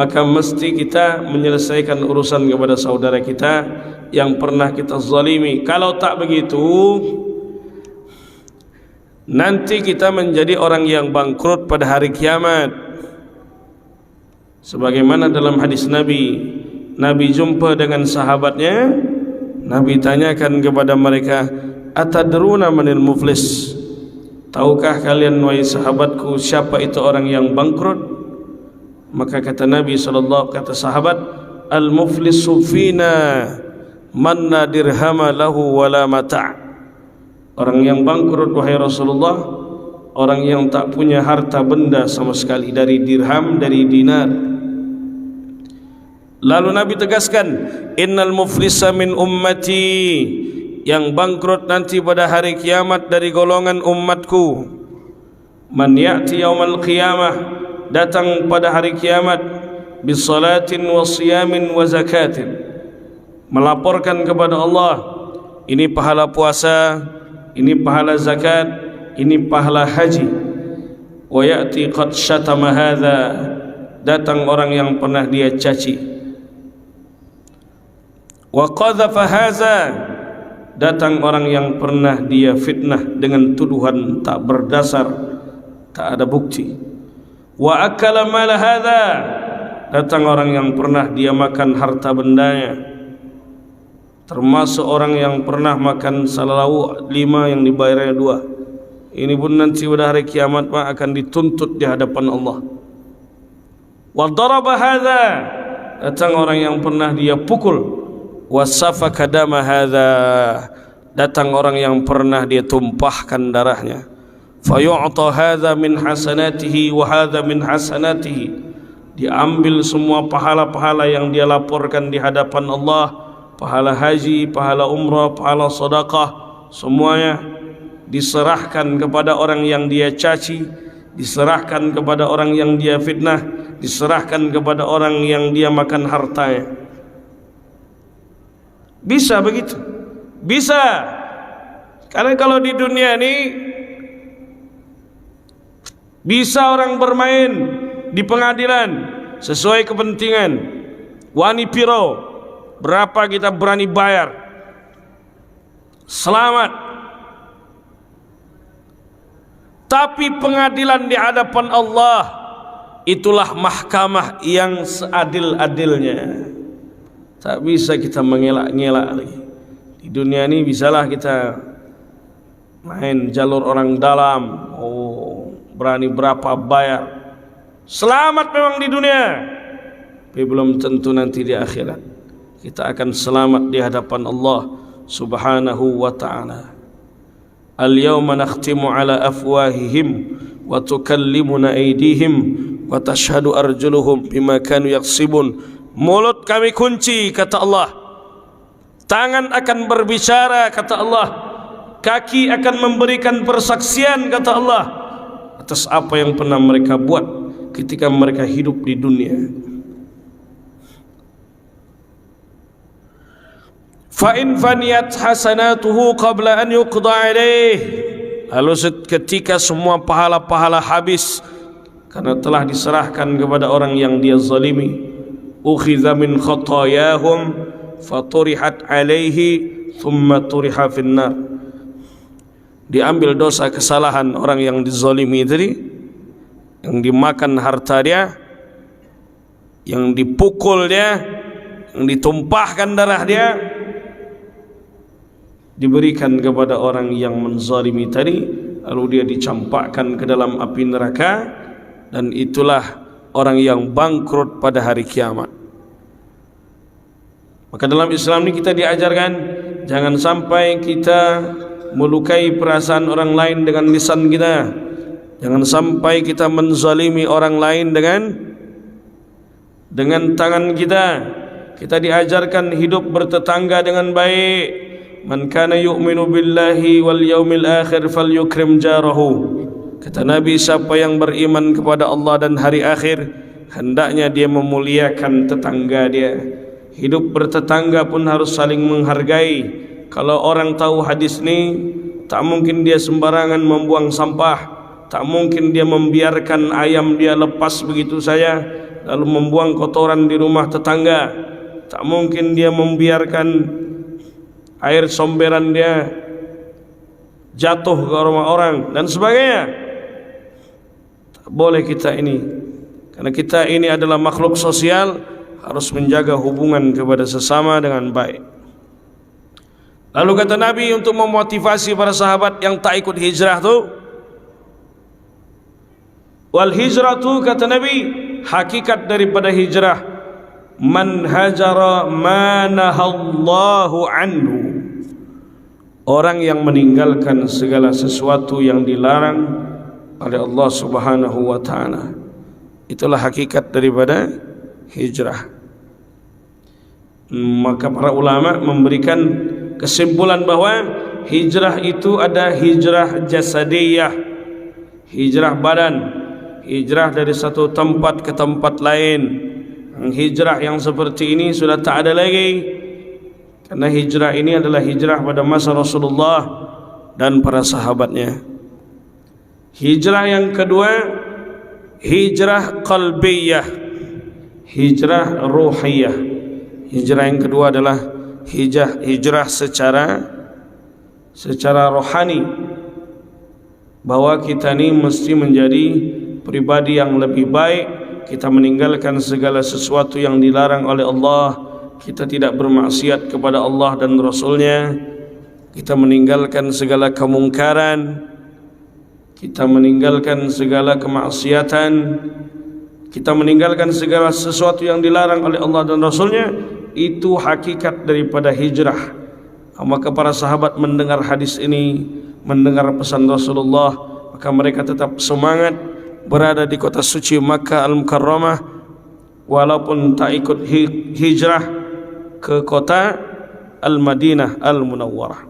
maka mesti kita menyelesaikan urusan kepada saudara kita yang pernah kita zalimi. Kalau tak begitu, nanti kita menjadi orang yang bangkrut pada hari kiamat. Sebagaimana dalam hadis Nabi jumpa dengan sahabatnya, Nabi tanyakan kepada mereka, atadruna manil muflis? Tahukah kalian wahai sahabatku siapa itu orang yang bangkrut? Maka kata Nabi sallallahu, kata sahabat, al-muflisu fina man la dirhama lahu wala mata'. Orang yang bangkrut wahai Rasulullah, orang yang tak punya harta benda sama sekali, dari dirham, dari dinar. Lalu Nabi tegaskan, innal muflisa min ummati, yang bangkrut nanti pada hari kiamat dari golongan umatku. Man ya'ti yaumal qiyamah, datang pada hari kiamat, bisalatin wa siyamin wa zakatin, melaporkan kepada Allah, ini pahala puasa, ini pahala zakat, ini pahala haji. Wa ya'ti qad syatama hadza, datang orang yang pernah dia caci. Wa qadhafa hadza, datang orang yang pernah dia fitnah dengan tuduhan tak berdasar, tak ada bukti. Wa akala mal hadza, datang orang yang pernah dia makan harta bendanya, termasuk orang yang pernah makan salawu 5 yang dibayarnya 2. Ini pun nanti pada hari kiamat akan dituntut di hadapan Allah. Wa daraba hadza, datang orang yang pernah dia pukul. Wa safaka dama hadza, datang orang yang pernah dia tumpahkan darahnya. Fa yu'ta hadza min hasanatihi wa hadza min hasanatihi, diambil semua pahala-pahala yang dia laporkan di hadapan Allah, pahala haji, pahala umrah, pahala sedekah, semuanya diserahkan kepada orang yang dia caci, diserahkan kepada orang yang dia fitnah, diserahkan kepada orang yang dia makan hartanya. Bisa begitu? Bisa. Karena kalau di dunia ini bisa orang bermain di pengadilan sesuai kepentingan. Wani piro, berapa kita berani bayar, selamat. Tapi pengadilan di hadapan Allah, itulah mahkamah yang seadil-adilnya. Tak bisa kita mengelak-ngelak lagi. Di dunia ini bisalah kita main jalur orang dalam, berani berapa bayar, selamat memang di dunia, tapi belum tentu nanti di akhirat kita akan selamat di hadapan Allah subhanahu wa ta'ala. Al-yawma nakhtimu ala afwahihim wa tukallimuna aydihim wa tashhadu arjuluhum bima kanu yaksibun. Mulut kami kunci, kata Allah. Tangan akan berbicara, kata Allah. Kaki akan memberikan persaksian, kata Allah, atas apa yang pernah mereka buat ketika mereka hidup di dunia. Fa in faniyat hasanatuhu qabla an yuqda alaih, lalu ketika semua pahala-pahala habis karena telah diserahkan kepada orang yang dia zalimi, ukhidha min khatayahum faturihat alaihi thumma turiha finnar, diambil dosa kesalahan orang yang dizalimi tadi, yang dimakan harta dia, yang dipukul dia, yang ditumpahkan darah dia, diberikan kepada orang yang menzalimi tadi, lalu dia dicampakkan ke dalam api neraka. Dan itulah orang yang bangkrut pada hari kiamat. Maka dalam Islam ini kita diajarkan jangan sampai kita melukai perasaan orang lain dengan lisan kita. Jangan sampai kita menzalimi orang lain dengan tangan kita. Kita diajarkan hidup bertetangga dengan baik. Man kana yu'minu billahi wal yaumil akhir falyukrim jarahu. Kata Nabi, siapa yang beriman kepada Allah dan hari akhir, hendaknya dia memuliakan tetangga dia. Hidup bertetangga pun harus saling menghargai. Kalau orang tahu hadis ini, tak mungkin dia sembarangan membuang sampah, tak mungkin dia membiarkan ayam dia lepas begitu saja, lalu membuang kotoran di rumah tetangga. Tak mungkin dia membiarkan air somberan dia jatuh ke rumah orang dan sebagainya. Tak boleh kita ini, karena kita ini adalah makhluk sosial, harus menjaga hubungan kepada sesama dengan baik. Lalu kata Nabi untuk memotivasi para sahabat yang tak ikut hijrah tu, wal hijratu, kata Nabi, hakikat daripada hijrah, man hajara ma nahallahu anhu, orang yang meninggalkan segala sesuatu yang dilarang oleh Allah Subhanahu wa taala. Itulah hakikat daripada hijrah. Maka para ulama memberikan kesimpulan bahwa hijrah itu ada hijrah jasadiyah, hijrah badan, hijrah dari satu tempat ke tempat lain. Hijrah yang seperti ini sudah tak ada lagi, karena hijrah ini adalah hijrah pada masa Rasulullah dan para sahabatnya. Hijrah yang kedua, hijrah qalbiyah, hijrah ruhiyah. Hijrah yang kedua adalah hijrah secara rohani, bahwa kita ini mesti menjadi pribadi yang lebih baik. Kita meninggalkan segala sesuatu yang dilarang oleh Allah. Kita tidak bermaksiat kepada Allah dan Rasulnya. Kita meninggalkan segala kemungkaran. Kita meninggalkan segala kemaksiatan. Kita meninggalkan segala sesuatu yang dilarang oleh Allah dan Rasulnya. Itu hakikat daripada hijrah. Maka para sahabat mendengar hadis ini, mendengar pesan Rasulullah, maka mereka tetap semangat berada di kota suci Makkah Al-Mukarramah, walaupun tak ikut hijrah ke kota Al-Madinah Al-Munawwarah.